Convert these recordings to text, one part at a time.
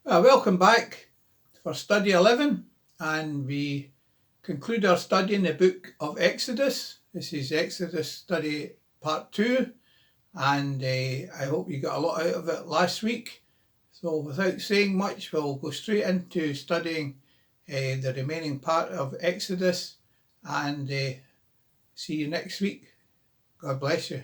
Welcome back for study 11, and we conclude our study in the book of Exodus. This is Exodus study part 2, and I hope you got a lot out of it last week. So without saying much, we'll go straight into studying the remaining part of Exodus, and see you next week. God bless you.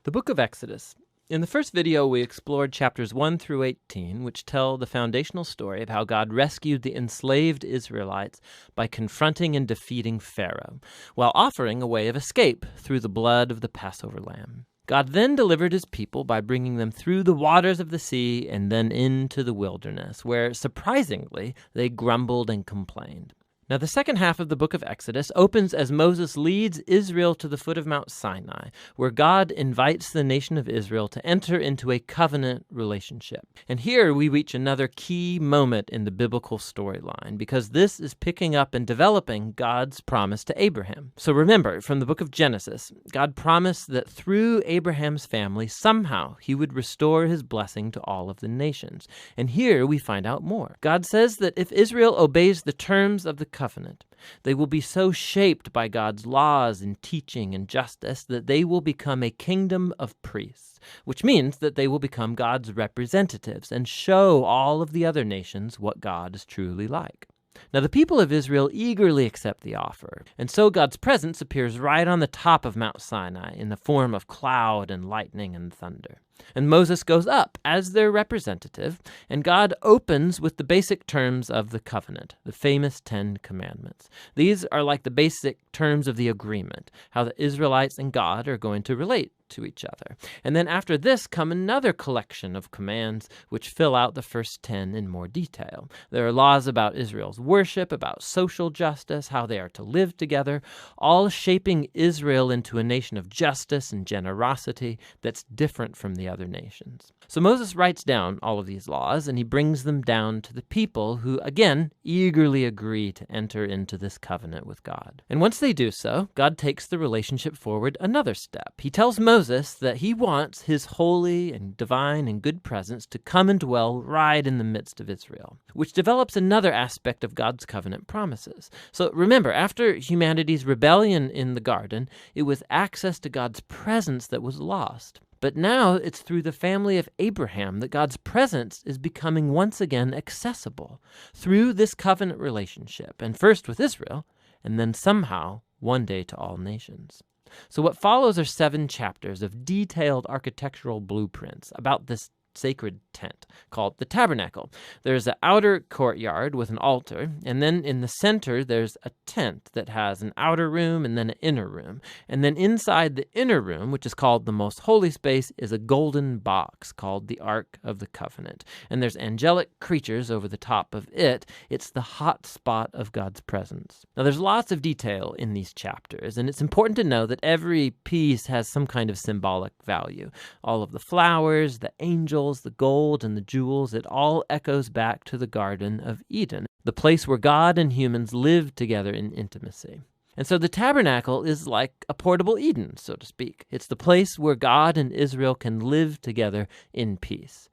The book of Exodus. In the first video, we explored chapters 1 through 18, which tell the foundational story of how God rescued the enslaved Israelites by confronting and defeating Pharaoh, while offering a way of escape through the blood of the Passover lamb. God then delivered his people by bringing them through the waters of the sea and then into the wilderness, where, surprisingly, they grumbled and complained. Now, the second half of the book of Exodus opens as Moses leads Israel to the foot of Mount Sinai, where God invites the nation of Israel to enter into a covenant relationship. And here we reach another key moment in the biblical storyline, because this is picking up and developing God's promise to Abraham. So remember, from the book of Genesis, God promised that through Abraham's family, somehow he would restore his blessing to all of the nations. And here we find out more. God says that if Israel obeys the terms of the covenant, they will be so shaped by God's laws and teaching and justice that they will become a kingdom of priests, which means that they will become God's representatives and show all of the other nations what God is truly like. Now, the people of Israel eagerly accept the offer, and so God's presence appears right on the top of Mount Sinai in the form of cloud and lightning and thunder. And Moses goes up as their representative, and God opens with the basic terms of the covenant, the famous 10 Commandments. These are like the basic terms of the agreement, how the Israelites and God are going to relate to each other. And then after this come another collection of commands which fill out the first 10 in more detail. There are laws about Israel's worship, about social justice, how they are to live together, all shaping Israel into a nation of justice and generosity that's different from the other nations. So Moses writes down all of these laws, and he brings them down to the people who, again, eagerly agree to enter into this covenant with God. And once they do so, God takes the relationship forward another step. He tells Moses that he wants his holy and divine and good presence to come and dwell right in the midst of Israel, which develops another aspect of God's covenant promises. So remember, after humanity's rebellion in the garden, it was access to God's presence that was lost. But now it's through the family of Abraham that God's presence is becoming once again accessible through this covenant relationship, and first with Israel, and then somehow one day to all nations. So what follows are 7 chapters of detailed architectural blueprints about this sacred tent called the tabernacle. There's an outer courtyard with an altar, and then in the center there's a tent that has an outer room and then an inner room. And then inside the inner room, which is called the most holy space, is a golden box called the Ark of the Covenant. And there's angelic creatures over the top of it. It's the hot spot of God's presence. Now there's lots of detail in these chapters, and it's important to know that every piece has some kind of symbolic value. All of the flowers, the angels, the gold, and the jewels, it all echoes back to the Garden of Eden, the place where God and humans lived together in intimacy. And so the tabernacle is like a portable Eden, so to speak. It's the place where God and Israel can live together in peace.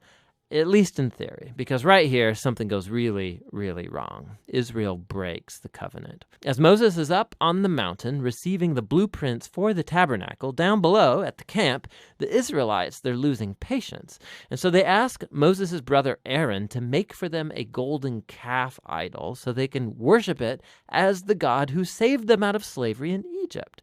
At least in theory, because right here, something goes really, really wrong. Israel breaks the covenant. As Moses is up on the mountain receiving the blueprints for the tabernacle, down below at the camp, the Israelites, they're losing patience. And so they ask Moses' brother Aaron to make for them a golden calf idol so they can worship it as the God who saved them out of slavery in Egypt.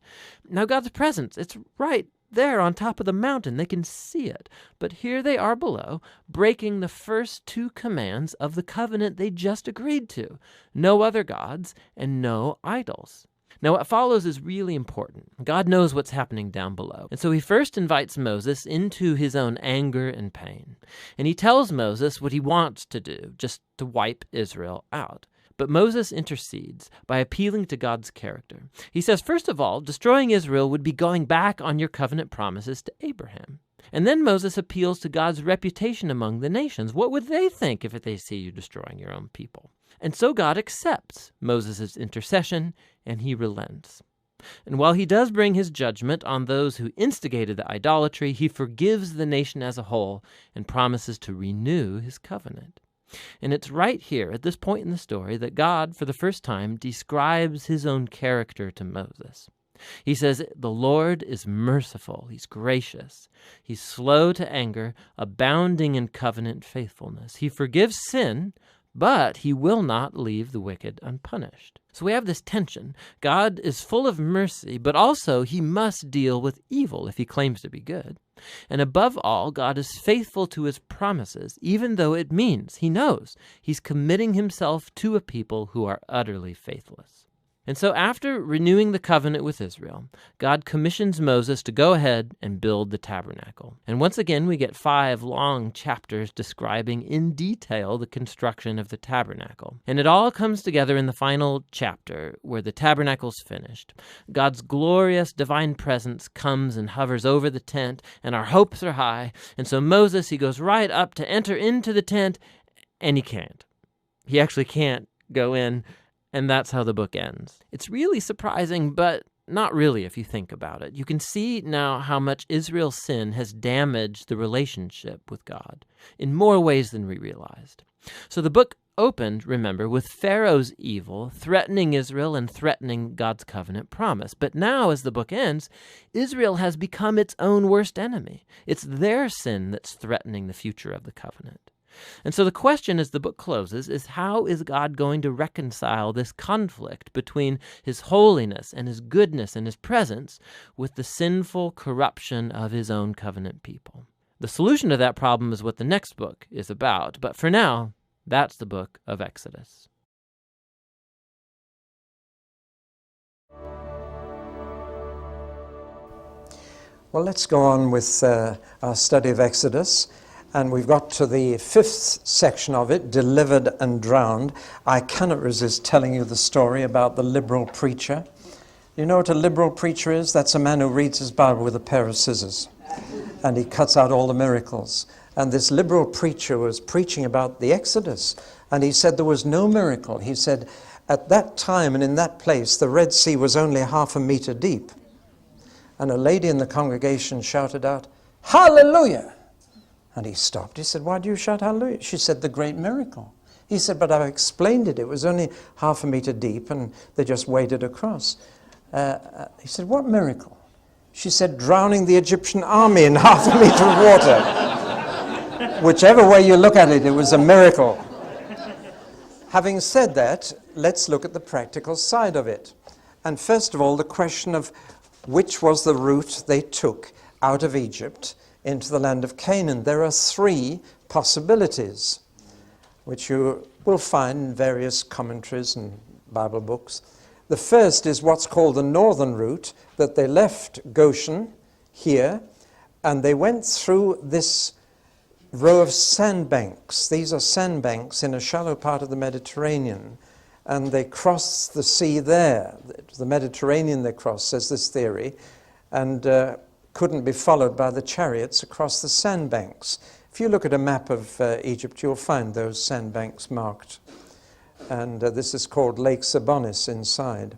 Now God's presence, it's right there on top of the mountain. They can see it. But here they are below, breaking the first 2 commands of the covenant they just agreed to. No other gods and no idols. Now, what follows is really important. God knows what's happening down below. And so he first invites Moses into his own anger and pain. And he tells Moses what he wants to do, just to wipe Israel out. But Moses intercedes by appealing to God's character. He says, first of all, destroying Israel would be going back on your covenant promises to Abraham. And then Moses appeals to God's reputation among the nations. What would they think if they see you destroying your own people? And so God accepts Moses' intercession, and he relents. And while he does bring his judgment on those who instigated the idolatry, he forgives the nation as a whole and promises to renew his covenant. And it's right here, at this point in the story, that God, for the first time, describes his own character to Moses. He says, the Lord is merciful, he's gracious, he's slow to anger, abounding in covenant faithfulness. He forgives sin, but he will not leave the wicked unpunished. So we have this tension. God is full of mercy, but also he must deal with evil if he claims to be good. And above all, God is faithful to his promises, even though it means, he knows, he's committing himself to a people who are utterly faithless. And so after renewing the covenant with Israel, God commissions Moses to go ahead and build the tabernacle. And once again, we get 5 long chapters describing in detail the construction of the tabernacle. And it all comes together in the final chapter where the tabernacle's finished. God's glorious divine presence comes and hovers over the tent, and our hopes are high. And so Moses, he goes right up to enter into the tent, and he can't. He actually can't go in. And that's how the book ends. It's really surprising, but not really if you think about it. You can see now how much Israel's sin has damaged the relationship with God in more ways than we realized. So the book opened, remember, with Pharaoh's evil threatening Israel and threatening God's covenant promise. But now, as the book ends, Israel has become its own worst enemy. It's their sin that's threatening the future of the covenant. And so the question as the book closes is, how is God going to reconcile this conflict between his holiness and his goodness and his presence with the sinful corruption of his own covenant people? The solution to that problem is what the next book is about, but for now, that's the book of Exodus. Well, let's go on with our study of Exodus. And we've got to the 5th section of it, Delivered and Drowned. I cannot resist telling you the story about the liberal preacher. You know what a liberal preacher is? That's a man who reads his Bible with a pair of scissors. And he cuts out all the miracles. And this liberal preacher was preaching about the Exodus. And he said there was no miracle. He said, at that time and in that place, the Red Sea was only 1/2 meter deep. And a lady in the congregation shouted out, "Hallelujah!" And he stopped. He said, "Why do you shout hallelujah?" She said, "The great miracle." He said, "But I've explained it. It was only 1/2 meter deep and they just waded across." He said, "What miracle?" She said, "Drowning the Egyptian army in 1/2 meter of water." Whichever way you look at it, it was a miracle. Having said that, let's look at the practical side of it. And first of all, the question of which was the route they took out of Egypt into the land of Canaan. There are 3 possibilities, which you will find in various commentaries and Bible books. The first is what's called the northern route, that they left Goshen here, and they went through this row of sandbanks. These are sandbanks in a shallow part of the Mediterranean, and they crossed the sea there. The Mediterranean they crossed, says this theory, and couldn't be followed by the chariots across the sandbanks. If you look at a map of Egypt, you'll find those sandbanks marked. And this is called Lake Sabonis inside.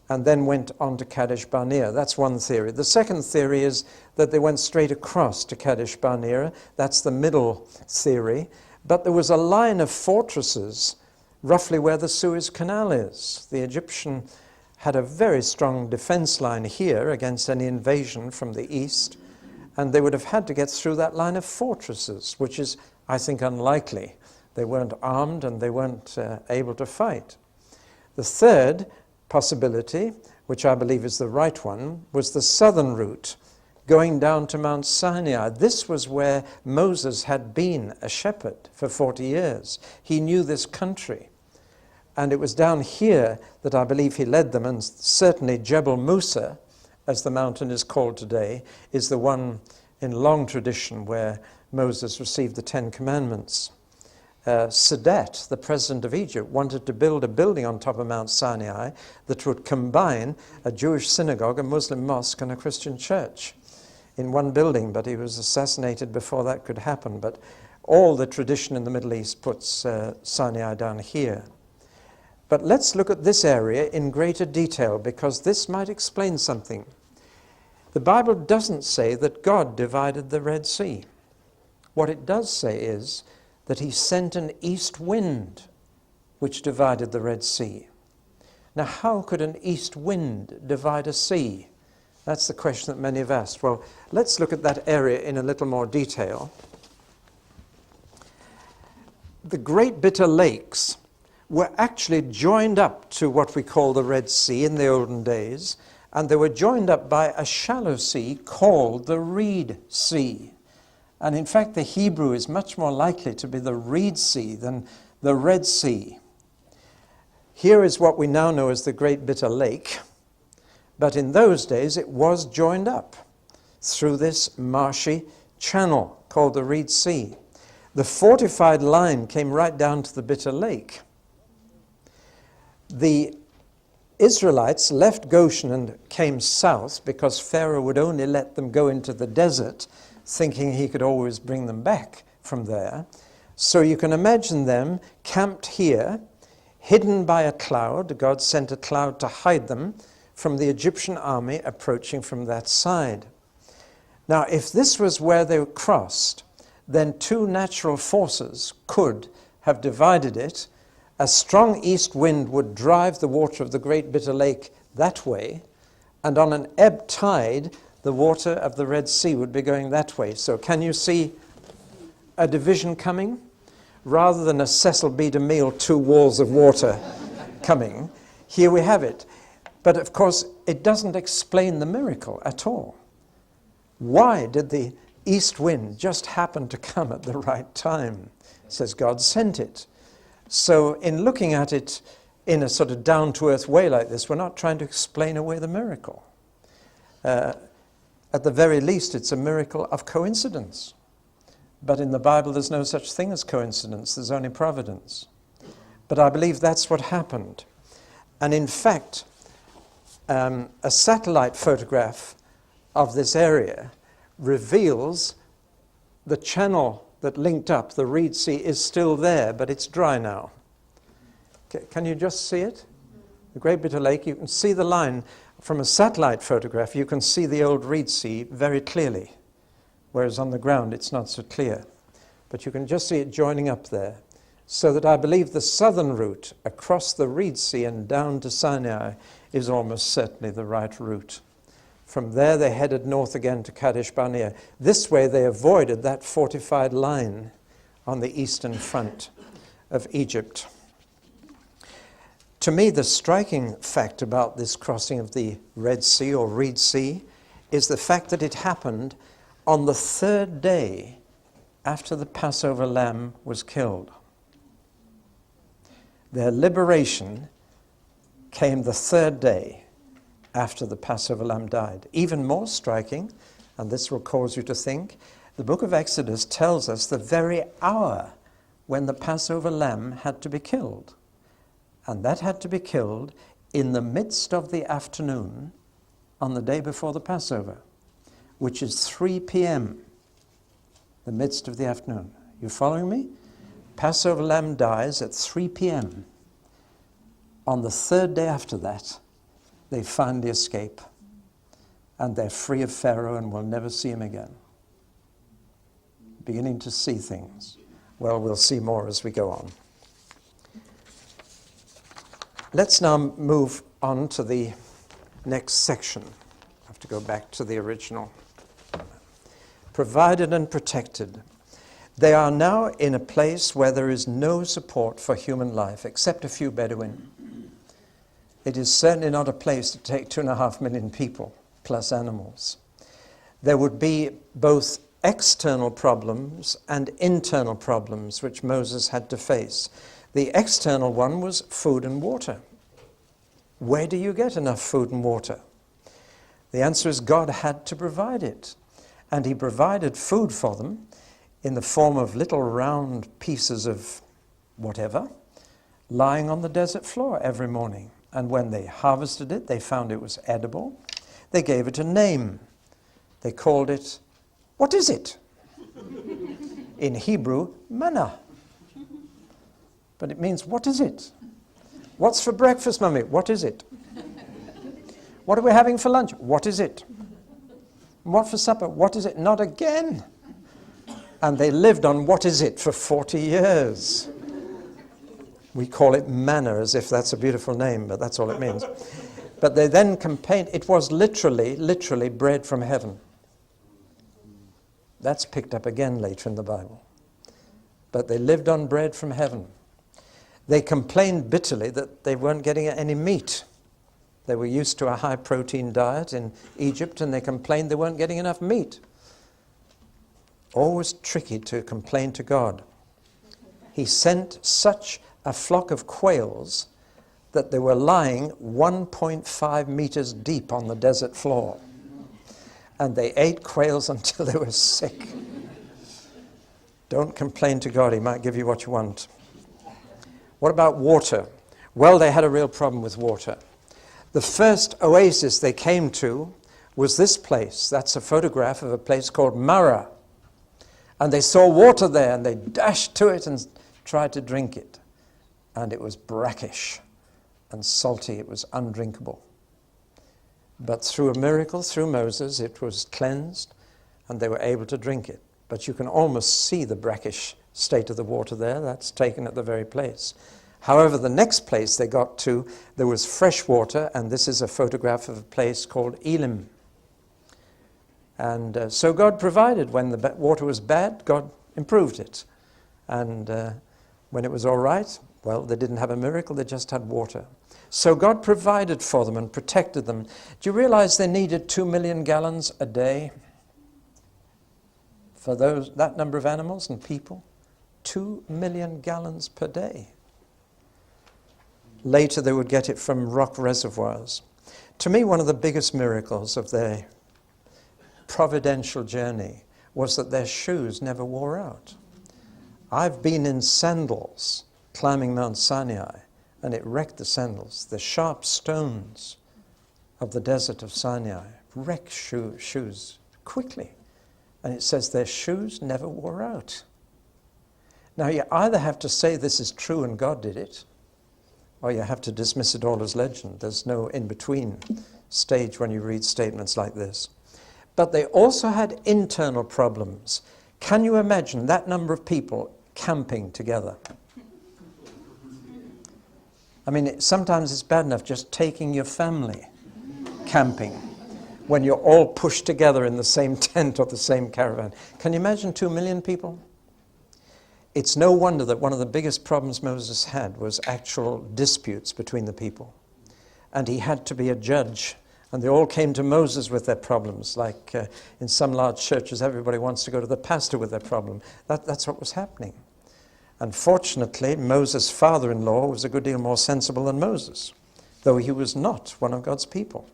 And then went on to Kadesh Barnea. That's one theory. The second theory is that they went straight across to Kadesh Barnea. That's the middle theory. But there was a line of fortresses roughly where the Suez Canal is. The Egyptian had a very strong defense line here against any invasion from the east, and they would have had to get through that line of fortresses, which is, I think, unlikely. They weren't armed and they weren't able to fight. The third possibility, which I believe is the right one, was the southern route, going down to Mount Sinai. This was where Moses had been a shepherd for 40 years. He knew this country. And it was down here that I believe he led them, and certainly Jebel Musa, as the mountain is called today, is the one in long tradition where Moses received the 10 Commandments. Sadat, the president of Egypt, wanted to build a building on top of Mount Sinai that would combine a Jewish synagogue, a Muslim mosque, and a Christian church in one building, but he was assassinated before that could happen. But all the tradition in the Middle East puts Sinai down here. But let's look at this area in greater detail, because this might explain something. The Bible doesn't say that God divided the Red Sea. What it does say is that he sent an east wind which divided the Red Sea. Now, how could an east wind divide a sea? That's the question that many have asked. Well, let's look at that area in a little more detail. The Great Bitter Lakes were actually joined up to what we call the Red Sea in the olden days, and they were joined up by a shallow sea called the Reed Sea. And in fact, the Hebrew is much more likely to be the Reed Sea than the Red Sea. Here is what we now know as the Great Bitter Lake, but in those days it was joined up through this marshy channel called the Reed Sea. The fortified line came right down to the Bitter Lake. The Israelites left Goshen and came south because Pharaoh would only let them go into the desert, thinking he could always bring them back from there. So you can imagine them camped here, hidden by a cloud. God sent a cloud to hide them from the Egyptian army approaching from that side. Now, if this was where they crossed, then two natural forces could have divided it. A strong east wind would drive the water of the Great Bitter Lake that way, and on an ebb tide, the water of the Red Sea would be going that way. So can you see a division coming? Rather than a Cecil B. DeMille, two walls of water coming, here we have it. But of course, it doesn't explain the miracle at all. Why did the east wind just happen to come at the right time? It says God sent it. So in looking at it in a sort of down-to-earth way like this, we're not trying to explain away the miracle. At the very least, it's a miracle of coincidence. But in the Bible, there's no such thing as coincidence. There's only providence. But I believe that's what happened. And in fact, a satellite photograph of this area reveals the channel that linked up, the Reed Sea, is still there, but it's dry now. Can you just see it? The Great Bitter Lake, you can see the line. From a satellite photograph, you can see the old Reed Sea very clearly, whereas on the ground it's not so clear. But you can just see it joining up there. So that I believe the southern route across the Reed Sea and down to Sinai is almost certainly the right route. From there they headed north again to Kadesh Barnea. This way they avoided that fortified line on the eastern front of Egypt. To me, the striking fact about this crossing of the Red Sea or Reed Sea is the fact that it happened on the third day after the Passover lamb was killed. Their liberation came the third day after the Passover lamb died. Even more striking, and this will cause you to think, the book of Exodus tells us the very hour when the Passover lamb had to be killed. And that had to be killed in the midst of the afternoon on the day before the Passover, which is 3 p.m., the midst of the afternoon. You following me? Passover lamb dies at 3 p.m. On the third day after that, they finally escape, and they're free of Pharaoh and will never see him again. Beginning to see things. Well, we'll see more as we go on. Let's now move on to the next section. I have to go back to the original. Provided and protected. They are now in a place where there is no support for human life, except a few Bedouin. It is certainly not a place to take 2.5 million people, plus animals. There would be both external problems and internal problems which Moses had to face. The external one was food and water. Where do you get enough food and water? The answer is God had to provide it. And he provided food for them in the form of little round pieces of whatever, lying on the desert floor every morning. And when they harvested it, they found it was edible. They gave it a name. They called it, what is it? In Hebrew, manna. But it means, what is it? What's for breakfast, Mummy? What is it? What are we having for lunch? What is it? What for supper? What is it? Not again. And they lived on what is it for 40 years. We call it manna, as if that's a beautiful name, but that's all it means. But they then complained, it was literally bread from heaven. That's picked up again later in the Bible. But they lived on bread from heaven. They complained bitterly that they weren't getting any meat. They were used to a high-protein diet in Egypt, and they complained they weren't getting enough meat. Always tricky to complain to God. He sent such a flock of quails that they were lying 1.5 meters deep on the desert floor. And they ate quails until they were sick. Don't complain to God. He might give you what you want. What about water? Well, they had a real problem with water. The first oasis they came to was this place. That's a photograph of a place called Marah. And they saw water there, and they dashed to it and tried to drink it. And it was brackish and salty. It was undrinkable. But through a miracle, through Moses, it was cleansed, and they were able to drink it. But you can almost see the brackish state of the water there. That's taken at the very place. However, the next place they got to, there was fresh water, and this is a photograph of a place called Elim. And so God provided. When the water was bad, God improved it. And when it was all right, well, they didn't have a miracle, they just had water. So God provided for them and protected them. Do you realize they needed 2 million gallons a day for that number of animals and people? 2 million gallons per day. Later they would get it from rock reservoirs. To me, one of the biggest miracles of their providential journey was that their shoes never wore out. I've been in sandals climbing Mount Sinai, and it wrecked the sandals. The sharp stones of the desert of Sinai wreck shoes quickly. And it says their shoes never wore out. Now, you either have to say this is true and God did it, or you have to dismiss it all as legend. There's no in-between stage when you read statements like this. But they also had internal problems. Can you imagine that number of people camping together? I mean, sometimes it's bad enough just taking your family camping when you're all pushed together in the same tent or the same caravan. Can you imagine 2 million people? It's no wonder that one of the biggest problems Moses had was actual disputes between the people. And he had to be a judge. And they all came to Moses with their problems. Like in some large churches, everybody wants to go to the pastor with their problem. That's what was happening. Unfortunately, Moses' father-in-law was a good deal more sensible than Moses, though he was not one of God's people.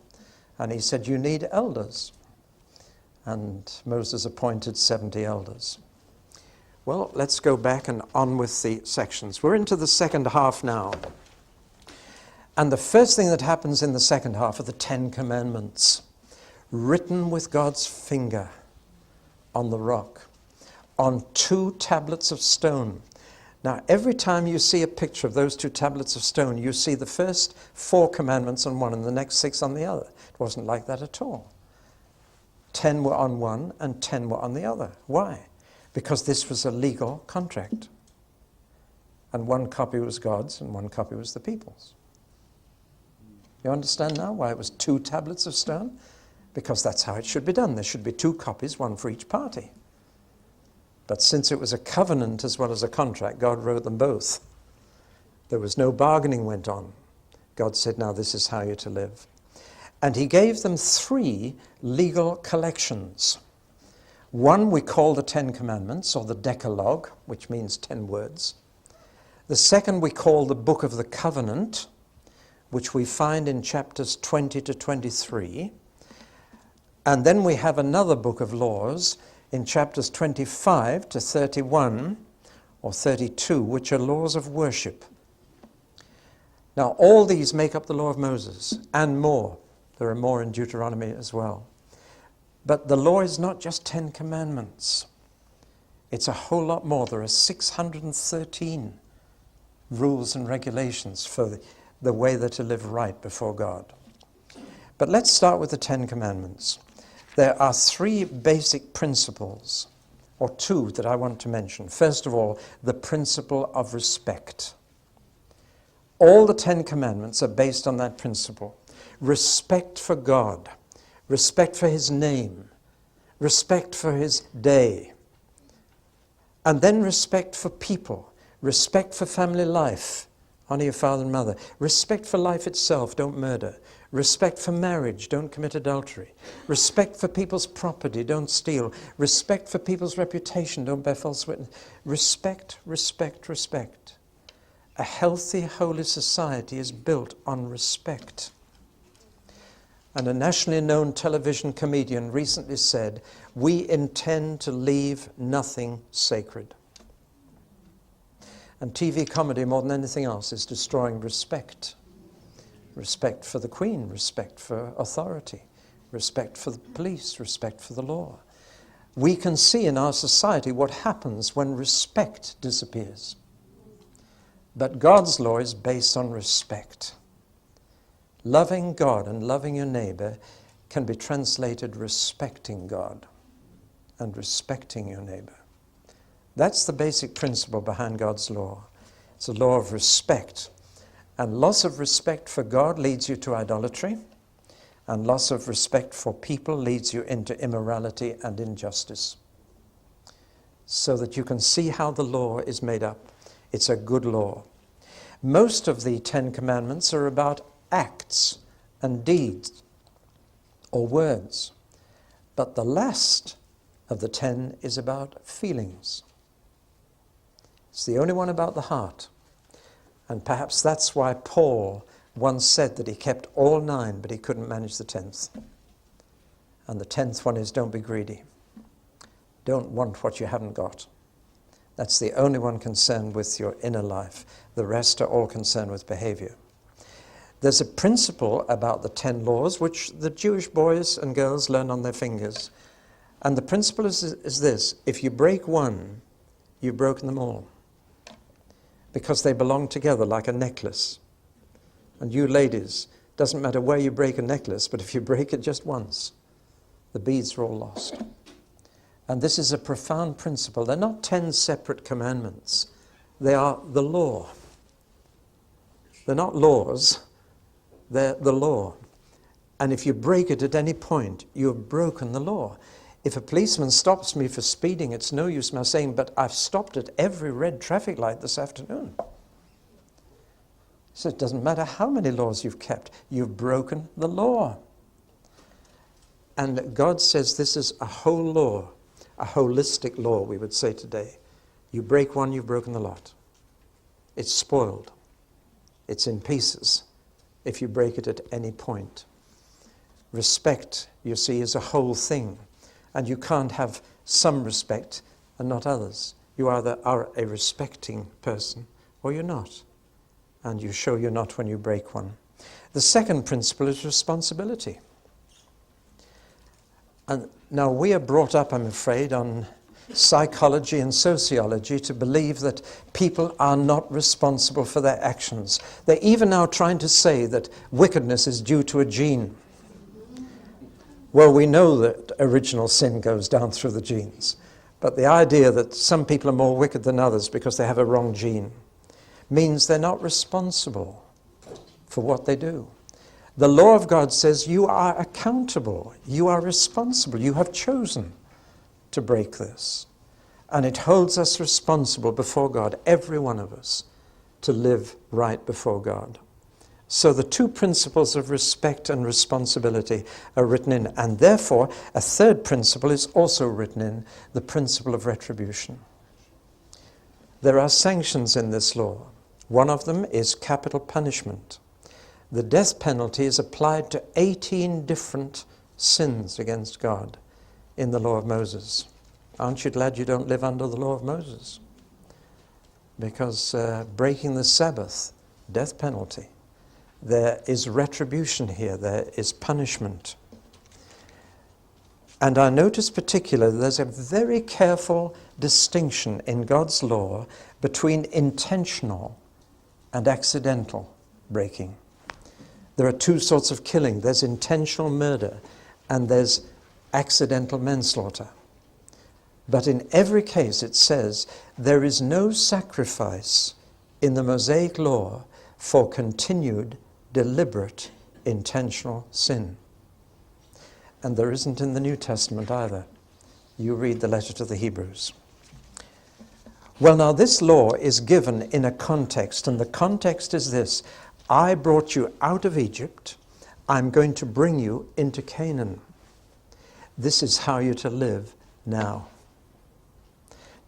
And he said, you need elders. And Moses appointed 70 elders. Well, let's go back and on with the sections. We're into the second half now. And the first thing that happens in the second half are the 10 Commandments, written with God's finger on the rock, on 2 tablets of stone. Now, every time you see a picture of those 2 tablets of stone, you see the first 4 commandments on one and the next 6 on the other. It wasn't like that at all. 10 were on one and 10 were on the other. Why? Because this was a legal contract. And one copy was God's and one copy was the people's. You understand now why it was 2 tablets of stone? Because that's how it should be done. There should be 2 copies, one for each party. But since it was a covenant as well as a contract, God wrote them both. There was no bargaining went on. God said, now this is how you're to live. And he gave them 3 legal collections. One we call the 10 Commandments, or the Decalogue, which means 10 words. The second we call the Book of the Covenant, which we find in chapters 20 to 23. And then we have another book of laws in chapters 25 to 31 or 32, which are laws of worship. Now, all these make up the law of Moses and more. There are more in Deuteronomy as well. But the law is not just 10 commandments. It's a whole lot more. There are 613 rules and regulations for the way that to live right before God. But let's start with the Ten Commandments. There are three basic principles, or two, that I want to mention. First of all, the principle of respect. All the Ten Commandments are based on that principle. Respect for God, respect for his name, respect for his day, and then respect for people, respect for family life, honor your father and mother, respect for life itself, don't murder, respect for marriage, don't commit adultery, respect for people's property, don't steal, respect for people's reputation, don't bear false witness. Respect, respect, respect. A healthy, holy society is built on respect. And a nationally known television comedian recently said, "We intend to leave nothing sacred." And TV comedy, more than anything else, is destroying respect. Respect for the Queen, respect for authority, respect for the police, respect for the law. We can see in our society what happens when respect disappears. But God's law is based on respect. Loving God and loving your neighbor can be translated respecting God and respecting your neighbor. That's the basic principle behind God's law. It's a law of respect. And loss of respect for God leads you to idolatry, and loss of respect for people leads you into immorality and injustice. So that you can see how the law is made up. It's a good law. Most of the Ten Commandments are about acts and deeds or words. But the last of the 10 is about feelings. It's the only one about the heart. And perhaps that's why Paul once said that he kept all 9, but he couldn't manage the 10th. And the 10th one is don't be greedy. Don't want what you haven't got. That's the only one concerned with your inner life. The rest are all concerned with behavior. There's a principle about the 10 laws which the Jewish boys and girls learn on their fingers. And the principle is this: if you break one, you've broken them all. Because they belong together like a necklace. And you ladies, doesn't matter where you break a necklace, but if you break it just once, the beads are all lost. And this is a profound principle. They're not 10 separate commandments. They are the law. They're not laws. They're the law. And if you break it at any point, you have broken the law. If a policeman stops me for speeding, it's no use my saying, but I've stopped at every red traffic light this afternoon. So it doesn't matter how many laws you've kept, you've broken the law. And God says this is a whole law, a holistic law, we would say today. You break one, you've broken the lot. It's spoiled. It's in pieces if you break it at any point. Respect, you see, is a whole thing. And you can't have some respect and not others. You either are a respecting person or you're not. And you show you're not when you break one. The second principle is responsibility. And now we are brought up, I'm afraid, on psychology and sociology to believe that people are not responsible for their actions. They're even now trying to say that wickedness is due to a gene. Well, we know that original sin goes down through the genes. But the idea that some people are more wicked than others because they have a wrong gene means they're not responsible for what they do. The law of God says you are accountable, you are responsible, you have chosen to break this. And it holds us responsible before God, every one of us, to live right before God. So the two principles of respect and responsibility are written in, and therefore a third principle is also written in, the principle of retribution. There are sanctions in this law. One of them is capital punishment. The death penalty is applied to 18 different sins against God in the law of Moses. Aren't you glad you don't live under the law of Moses? Because breaking the Sabbath, death penalty. There is retribution here, there is punishment. And I notice particularly there's a very careful distinction in God's law between intentional and accidental breaking. There are two sorts of killing. There's intentional murder and there's accidental manslaughter. But in every case it says there is no sacrifice in the Mosaic law for continued, deliberate, intentional sin. And there isn't in the New Testament either. You read the letter to the Hebrews. Well, now this law is given in a context, and the context is this: I brought you out of Egypt, I'm going to bring you into Canaan. This is how you're to live now.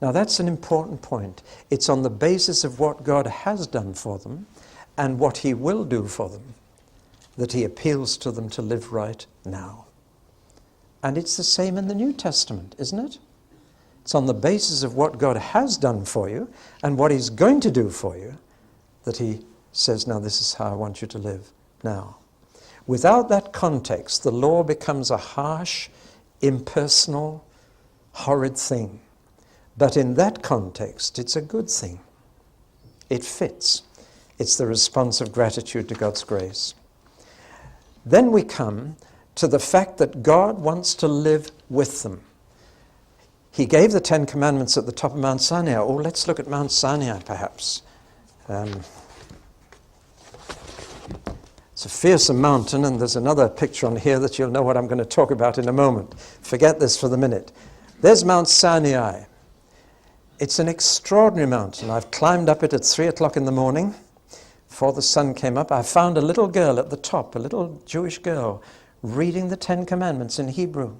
Now that's an important point. It's on the basis of what God has done for them and what he will do for them that he appeals to them to live right now. And it's the same in the New Testament, isn't it? It's on the basis of what God has done for you and what he's going to do for you that he says, now this is how I want you to live now. Without that context, the law becomes a harsh, impersonal, horrid thing. But in that context, it's a good thing. It fits. It's the response of gratitude to God's grace. Then we come to the fact that God wants to live with them. He gave the Ten Commandments at the top of Mount Sinai. Oh, let's look at Mount Sinai, perhaps. It's a fearsome mountain, and there's another picture on here that you'll know what I'm going to talk about in a moment. Forget this for the minute. There's Mount Sinai. It's an extraordinary mountain. I've climbed up it at 3 o'clock in the morning before the sun came up. I found a little girl at the top, a little Jewish girl, reading the Ten Commandments in Hebrew.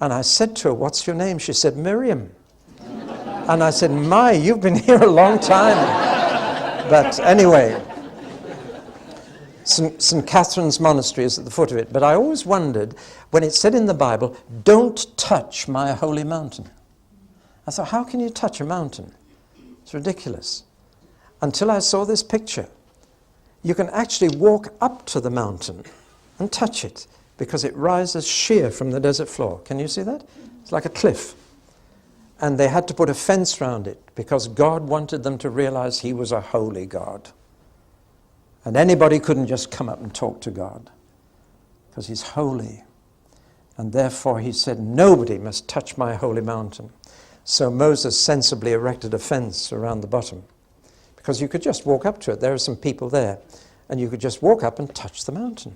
And I said to her, "What's your name?" She said, "Miriam." And I said, "My, you've been here a long time." But anyway, St. Catherine's Monastery is at the foot of it. But I always wondered, when it said in the Bible, "Don't touch my holy mountain." I thought, how can you touch a mountain? It's ridiculous. Until I saw this picture. You can actually walk up to the mountain and touch it because it rises sheer from the desert floor. Can you see that? It's like a cliff. And they had to put a fence around it because God wanted them to realize he was a holy God. And anybody couldn't just come up and talk to God because he's holy. And therefore he said, nobody must touch my holy mountain. So Moses sensibly erected a fence around the bottom because you could just walk up to it. There are some people there and you could just walk up and touch the mountain.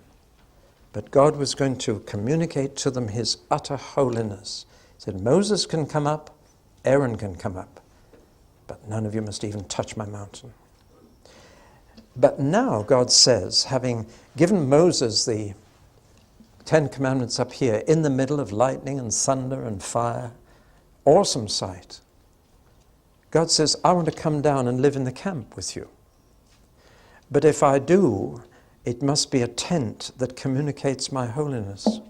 But God was going to communicate to them his utter holiness. He said, Moses can come up, Aaron can come up, but none of you must even touch my mountain. But now God says, having given Moses the Ten Commandments up here in the middle of lightning and thunder and fire, awesome sight. God says, I want to come down and live in the camp with you. But if I do, it must be a tent that communicates my holiness.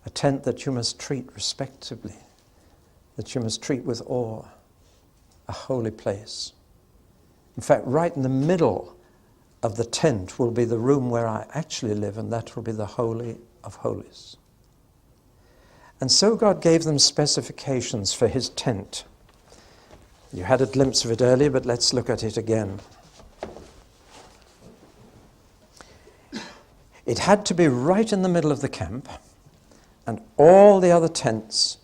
A tent that you must treat respectably, that you must treat with awe. A holy place. In fact, right in the middle of the tent will be the room where I actually live, and that will be the Holy of Holies. And so God gave them specifications for his tent. You had a glimpse of it earlier, but let's look at it again. It had to be right in the middle of the camp, and all the other tents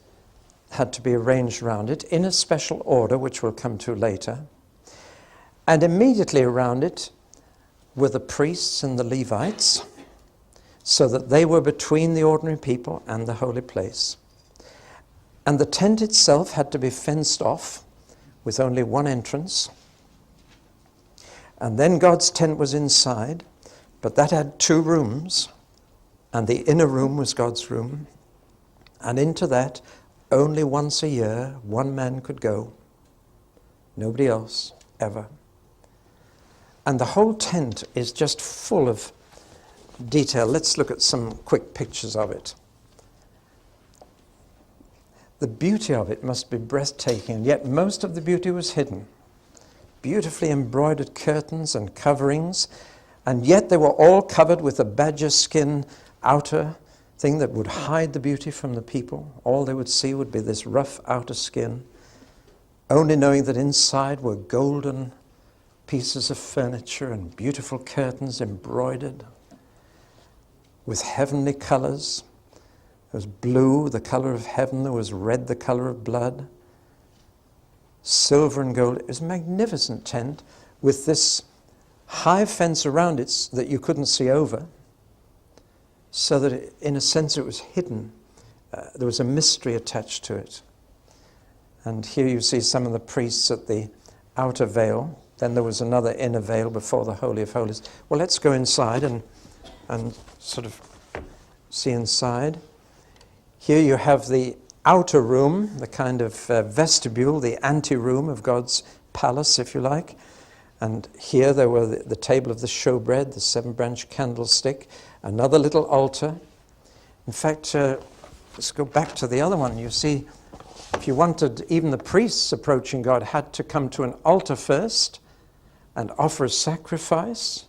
had to be arranged around it in a special order, which we'll come to later. And immediately around it were the priests and the Levites, so that they were between the ordinary people and the holy place. And the tent itself had to be fenced off with only one entrance. And then God's tent was inside, but that had 2 rooms, and the inner room was God's room. And into that, only once a year, one man could go. Nobody else, ever. And the whole tent is just full of detail. Let's look at some quick pictures of it. The beauty of it must be breathtaking, and yet most of the beauty was hidden. Beautifully embroidered curtains and coverings, and yet they were all covered with a badger skin outer thing that would hide the beauty from the people. All they would see would be this rough outer skin, only knowing that inside were golden pieces of furniture and beautiful curtains embroidered with heavenly colors. There was blue, the color of heaven. There was red, the color of blood. Silver and gold. It was a magnificent tent with this high fence around it that you couldn't see over, so that in a sense it was hidden. There was a mystery attached to it. And here you see some of the priests at the outer veil. Then there was another inner veil before the Holy of Holies. Well, let's go inside and sort of see inside. Here you have the outer room, the kind of vestibule, the anteroom of God's palace, if you like. And here there were the table of the showbread, the 7-branch candlestick, another little altar. In fact, let's go back to the other one. You see, if you wanted, even the priests approaching God had to come to an altar first and offer a sacrifice,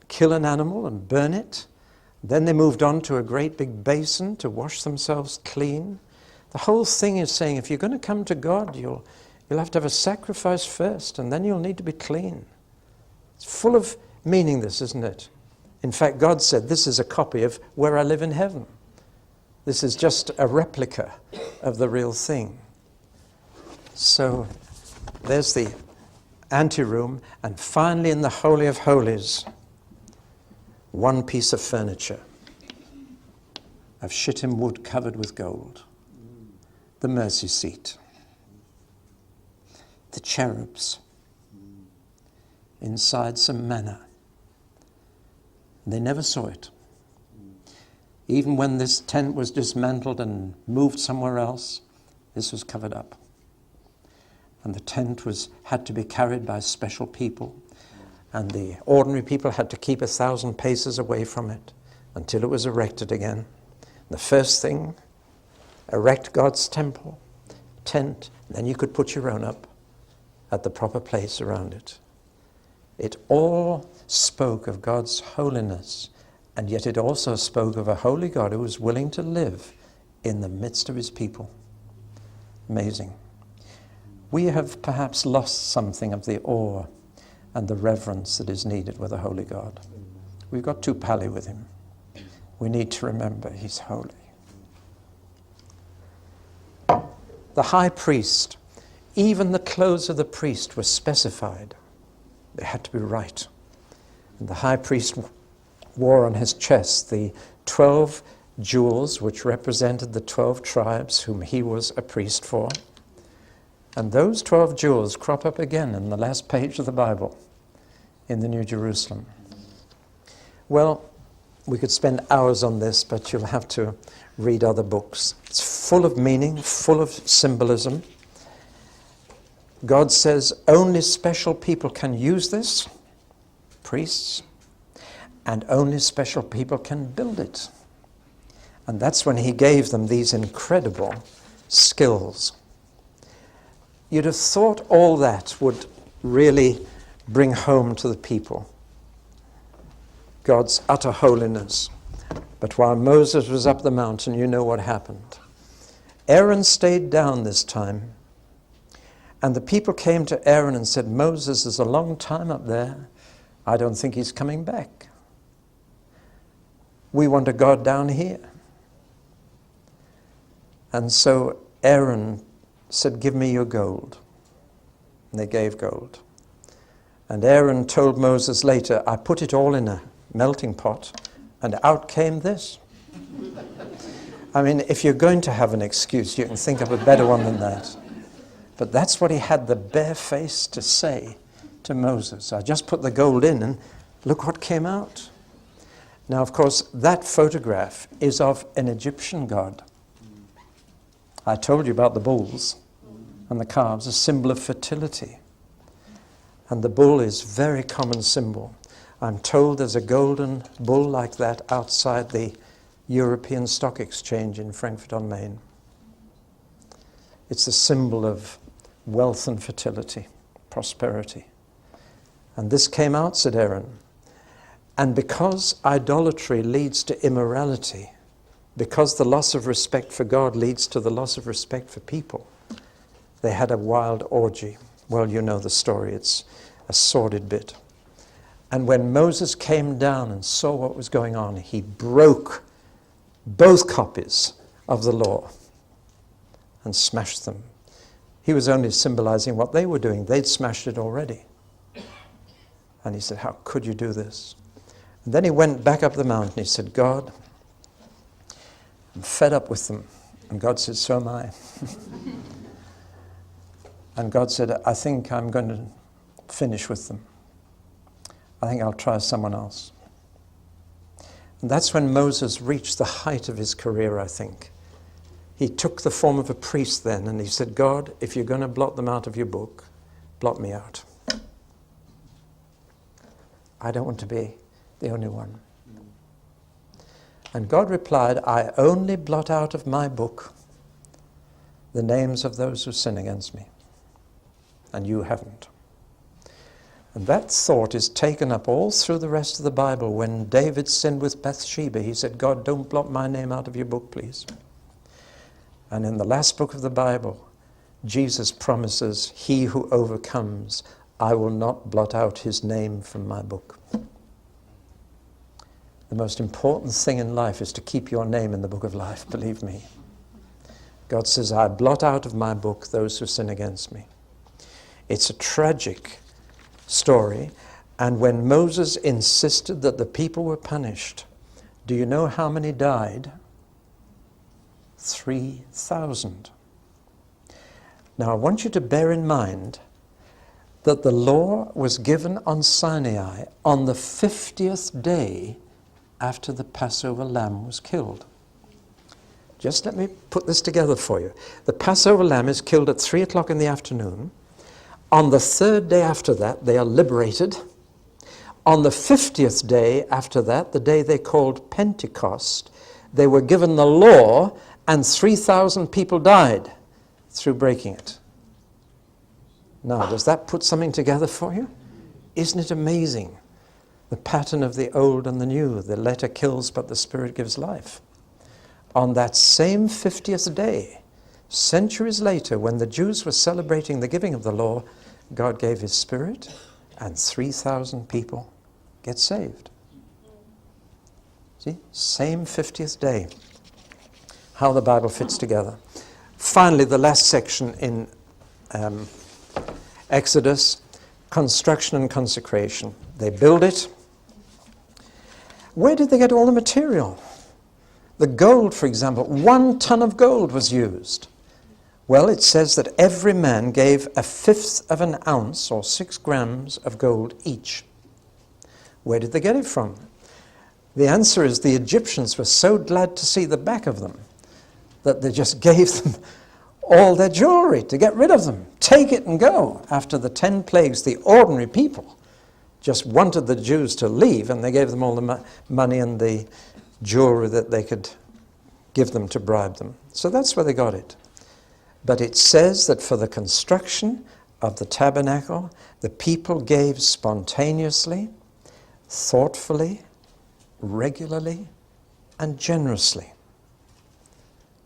kill an animal and burn it. Then they moved on to a great big basin to wash themselves clean. The whole thing is saying, if you're going to come to God, you'll have to have a sacrifice first, and then you'll need to be clean. It's full of meaning, this, isn't it? In fact, God said, this is a copy of where I live in heaven. This is just a replica of the real thing. So there's the anteroom, and finally in the Holy of Holies, one piece of furniture of shittim wood covered with gold. The mercy seat. The cherubs. Inside some manna. They never saw it. Even when this tent was dismantled and moved somewhere else, this was covered up. And the tent had to be carried by special people. And the ordinary people had to keep 1,000 paces away from it until it was erected again. The first thing, erect God's temple, tent, then you could put your own up at the proper place around it. It all spoke of God's holiness, and yet it also spoke of a holy God who was willing to live in the midst of his people. Amazing. We have perhaps lost something of the awe and the reverence that is needed with a holy God. We've got too pally with him. We need to remember he's holy. The high priest, even the clothes of the priest were specified. They had to be right. And the high priest wore on his chest the 12 jewels which represented the 12 tribes whom he was a priest for. And those 12 jewels crop up again in the last page of the Bible in the New Jerusalem. Well, we could spend hours on this, but you'll have to read other books. It's full of meaning, full of symbolism. God says only special people can use this, priests, and only special people can build it. And that's when he gave them these incredible skills. You'd have thought all that would really bring home to the people God's utter holiness. But while Moses was up the mountain, you know what happened. Aaron stayed down this time, and the people came to Aaron and said, Moses is a long time up there. I don't think he's coming back. We want a God down here. And so Aaron said, give me your gold. And they gave gold. And Aaron told Moses later, I put it all in a melting pot, and out came this. I mean, if you're going to have an excuse, you can think of a better one than that. But that's what he had the bare face to say to Moses. I just put the gold in, and look what came out. Now, of course, that photograph is of an Egyptian god. I told you about the bulls and the calves, a symbol of fertility. And the bull is a very common symbol. I'm told there's a golden bull like that outside the European Stock Exchange in Frankfurt on Main. It's a symbol of wealth and fertility, prosperity. And this came out, said Aaron. And because idolatry leads to immorality, because the loss of respect for God leads to the loss of respect for people, they had a wild orgy. Well, you know the story. It's a sordid bit. And when Moses came down and saw what was going on, he broke both copies of the law and smashed them. He was only symbolizing what they were doing. They'd smashed it already. And he said, how could you do this? And then he went back up the mountain. He said, God, I'm fed up with them. And God said, so am I. And God said, I think I'm going to finish with them. I think I'll try someone else. And that's when Moses reached the height of his career, I think. He took the form of a priest then, and he said, God, if you're going to blot them out of your book, blot me out. I don't want to be the only one. And God replied, I only blot out of my book the names of those who sin against me. And you haven't. And that thought is taken up all through the rest of the Bible. When David sinned with Bathsheba, he said, God, don't blot my name out of your book, please. And in the last book of the Bible, Jesus promises, he who overcomes, I will not blot out his name from my book. The most important thing in life is to keep your name in the book of life, believe me. God says, I blot out of my book those who sin against me. It's a tragic story. And when Moses insisted that the people were punished, do you know how many died? 3,000. Now I want you to bear in mind that the law was given on Sinai on the 50th day after the Passover lamb was killed. Just let me put this together for you. The Passover lamb is killed at 3 o'clock in the afternoon. On the 3rd day after that, they are liberated. On the 50th day after that, the day they called Pentecost, they were given the law, and 3,000 people died through breaking it. Now, does that put something together for you? Isn't it amazing? The pattern of the old and the new. The letter kills, but the Spirit gives life. On that same 50th day, centuries later, when the Jews were celebrating the giving of the law, God gave his Spirit, and 3,000 people get saved. See? Same 50th day. How the Bible fits together. Finally, the last section in Exodus, construction and consecration. They build it. Where did they get all the material? The gold, for example, 1 ton of gold was used. Well, it says that every man gave 1/5 of an ounce, or 6 grams of gold each. Where did they get it from? The answer is the Egyptians were so glad to see the back of them that they just gave them all their jewelry to get rid of them. Take it and go. After the 10 plagues, the ordinary people just wanted the Jews to leave, and they gave them all the money and the jewelry that they could give them to bribe them. So that's where they got it. But it says that for the construction of the tabernacle, the people gave spontaneously, thoughtfully, regularly, and generously.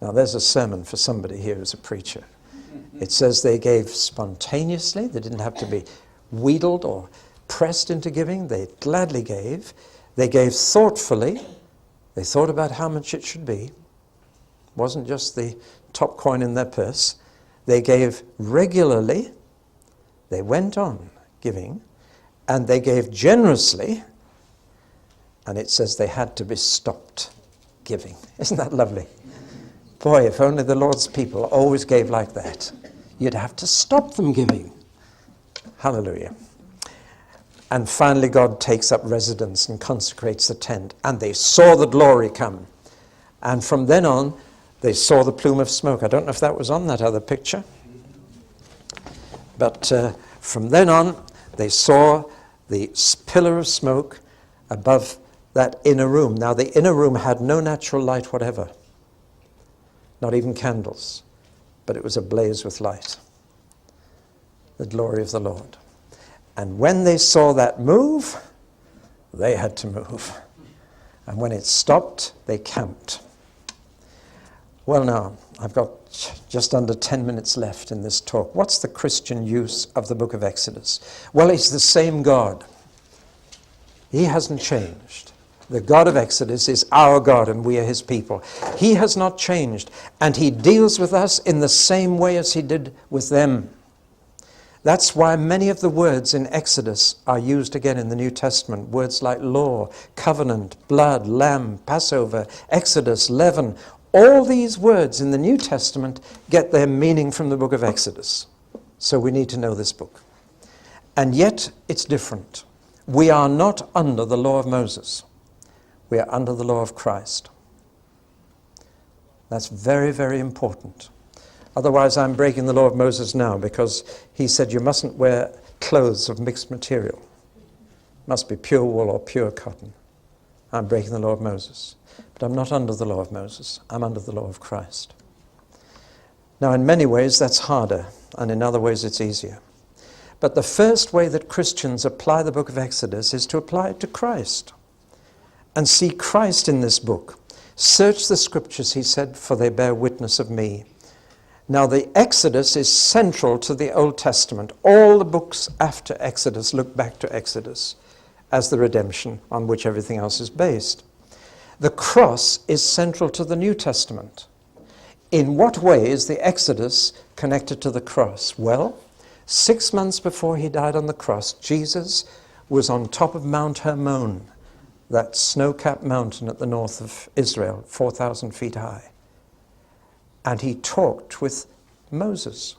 Now there's a sermon for somebody here who's a preacher. It says they gave spontaneously. They didn't have to be wheedled or pressed into giving. They gladly gave. They gave thoughtfully. They thought about how much it should be. It wasn't just the top coin in their purse. They gave regularly. They went on giving. And they gave generously. And it says they had to be stopped giving. Isn't that lovely? Boy, if only the Lord's people always gave like that. You'd have to stop them giving. Hallelujah. And finally, God takes up residence and consecrates the tent. And they saw the glory come. And from then on, they saw the plume of smoke. I don't know if that was on that other picture. But from then on, they saw the pillar of smoke above that inner room. Now, the inner room had no natural light whatever. Not even candles. But it was ablaze with light. The glory of the Lord. And when they saw that move, they had to move. And when it stopped, they camped. Well, now, I've got just under 10 minutes left in this talk. What's the Christian use of the book of Exodus? Well, it's the same God. He hasn't changed. The God of Exodus is our God, and we are his people. He has not changed, and he deals with us in the same way as he did with them. That's why many of the words in Exodus are used again in the New Testament. Words like law, covenant, blood, lamb, Passover, Exodus, leaven. All these words in the New Testament get their meaning from the book of Exodus. So we need to know this book. And yet it's different. We are not under the law of Moses. We are under the law of Christ. That's very, very important. Otherwise, I'm breaking the law of Moses now, because he said you mustn't wear clothes of mixed material. It must be pure wool or pure cotton. I'm breaking the law of Moses. But I'm not under the law of Moses. I'm under the law of Christ. Now, in many ways, that's harder, and in other ways, it's easier. But the first way that Christians apply the book of Exodus is to apply it to Christ and see Christ in this book. Search the scriptures, he said, for they bear witness of me. Now, the Exodus is central to the Old Testament. All the books after Exodus look back to Exodus as the redemption on which everything else is based. The cross is central to the New Testament. In what way is the Exodus connected to the cross? Well, 6 months before he died on the cross, Jesus was on top of Mount Hermon, that snow-capped mountain at the north of Israel, 4,000 feet high. And he talked with Moses.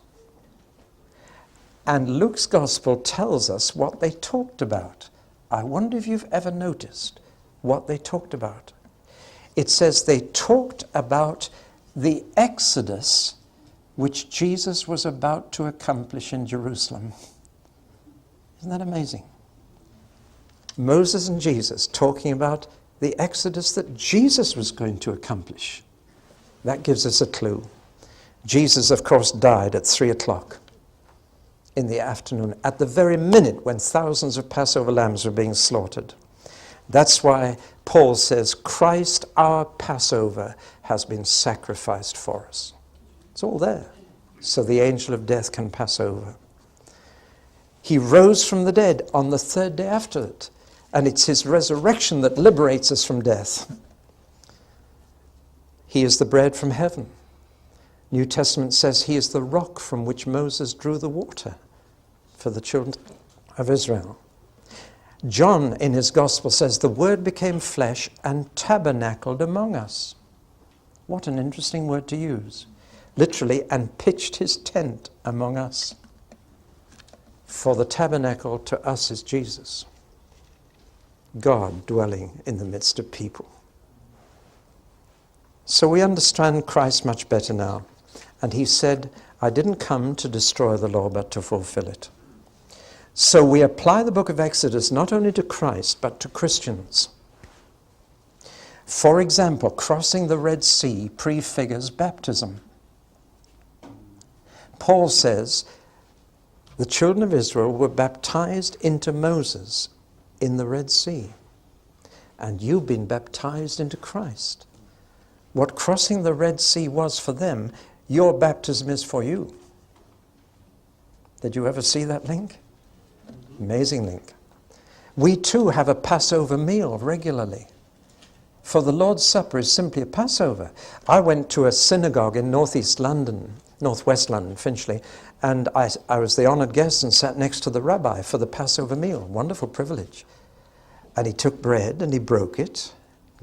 And Luke's gospel tells us what they talked about. I wonder if you've ever noticed what they talked about. It says they talked about the Exodus which Jesus was about to accomplish in Jerusalem. Isn't that amazing? Moses and Jesus talking about the Exodus that Jesus was going to accomplish. That gives us a clue. Jesus, of course, died at 3 o'clock in the afternoon, at the very minute when thousands of Passover lambs were being slaughtered. That's why Paul says, Christ, our Passover, has been sacrificed for us. It's all there, so the angel of death can pass over. He rose from the dead on the third day after it, and it's his resurrection that liberates us from death. He is the bread from heaven. New Testament says he is the rock from which Moses drew the water for the children of Israel. John in his gospel says the word became flesh and tabernacled among us. What an interesting word to use. Literally, and pitched his tent among us. For the tabernacle to us is Jesus, God dwelling in the midst of people. So we understand Christ much better now. And he said, I didn't come to destroy the law, but to fulfill it. So we apply the book of Exodus not only to Christ, but to Christians. For example, crossing the Red Sea prefigures baptism. Paul says, the children of Israel were baptized into Moses in the Red Sea. And you've been baptized into Christ. What crossing the Red Sea was for them, your baptism is for you. Did you ever see that link? Amazing link. We too have a Passover meal regularly. For the Lord's Supper is simply a Passover. I went to a synagogue in northwest London, Finchley, and I was the honored guest and sat next to the rabbi for the Passover meal. Wonderful privilege. And he took bread and he broke it,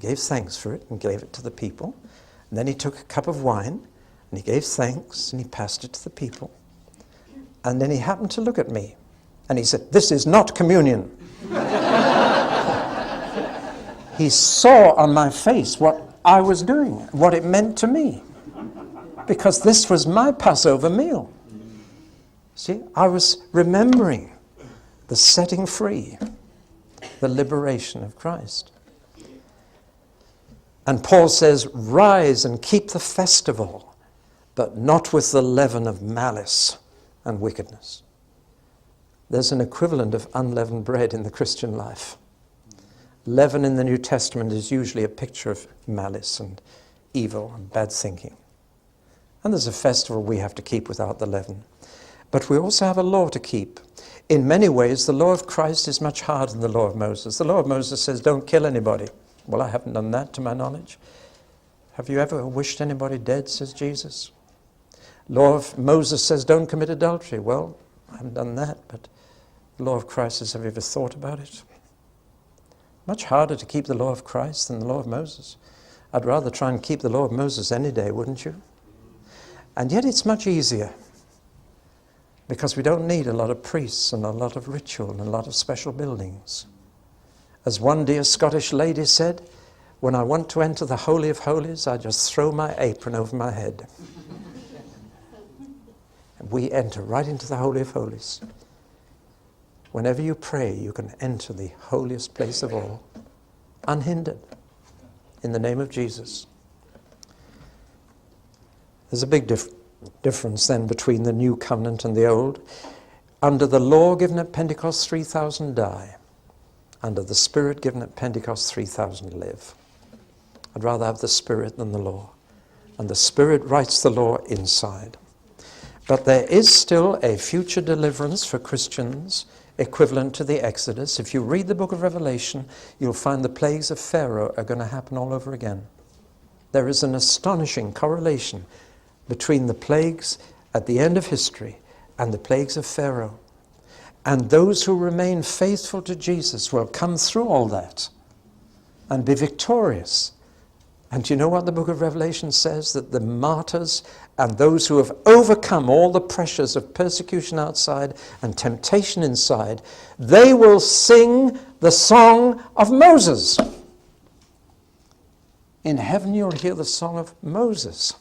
gave thanks for it and gave it to the people. And then he took a cup of wine and he gave thanks and he passed it to the people. And then he happened to look at me and he said, this is not communion. He saw on my face what I was doing, what it meant to me. Because this was my Passover meal. See, I was remembering the setting free, the liberation of Christ. And Paul says, rise and keep the festival, but not with the leaven of malice and wickedness. There's an equivalent of unleavened bread in the Christian life. Leaven in the New Testament is usually a picture of malice and evil and bad thinking. And there's a festival we have to keep without the leaven. But we also have a law to keep. In many ways, the law of Christ is much harder than the law of Moses. The law of Moses says, don't kill anybody. Well, I haven't done that to my knowledge. Have you ever wished anybody dead, says Jesus? Law of Moses says, don't commit adultery. Well, I haven't done that, but the law of Christ says, have you ever thought about it? Much harder to keep the law of Christ than the law of Moses. I'd rather try and keep the law of Moses any day, wouldn't you? And yet it's much easier, because we don't need a lot of priests and a lot of ritual and a lot of special buildings. As one dear Scottish lady said, when I want to enter the Holy of Holies, I just throw my apron over my head. And we enter right into the Holy of Holies. Whenever you pray, you can enter the holiest place of all, unhindered, in the name of Jesus. There's a big difference then between the new covenant and the old. Under the law given at Pentecost, 3,000 die. Under the Spirit given at Pentecost, 3,000 live. I'd rather have the Spirit than the law. And the Spirit writes the law inside. But there is still a future deliverance for Christians equivalent to the Exodus. If you read the book of Revelation, you'll find the plagues of Pharaoh are going to happen all over again. There is an astonishing correlation between the plagues at the end of history and the plagues of Pharaoh. And those who remain faithful to Jesus will come through all that and be victorious. And do you know what the book of Revelation says? That the martyrs and those who have overcome all the pressures of persecution outside and temptation inside, they will sing the song of Moses. In heaven you'll hear the song of Moses.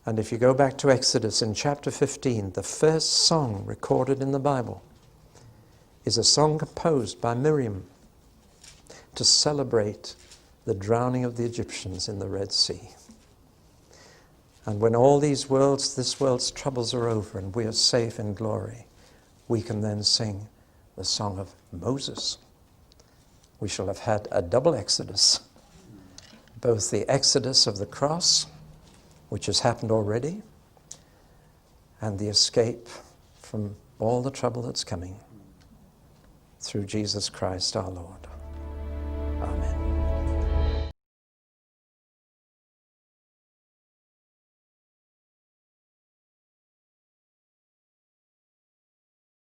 And if you go back to Exodus in chapter 15, the first song recorded in the Bible is a song composed by Miriam to celebrate the drowning of the Egyptians in the Red Sea. And when all this world's troubles are over and we are safe in glory, we can then sing the song of Moses. We shall have had a double exodus, both the exodus of the cross, which has happened already, and the escape from all the trouble that's coming through Jesus Christ our Lord. Amen.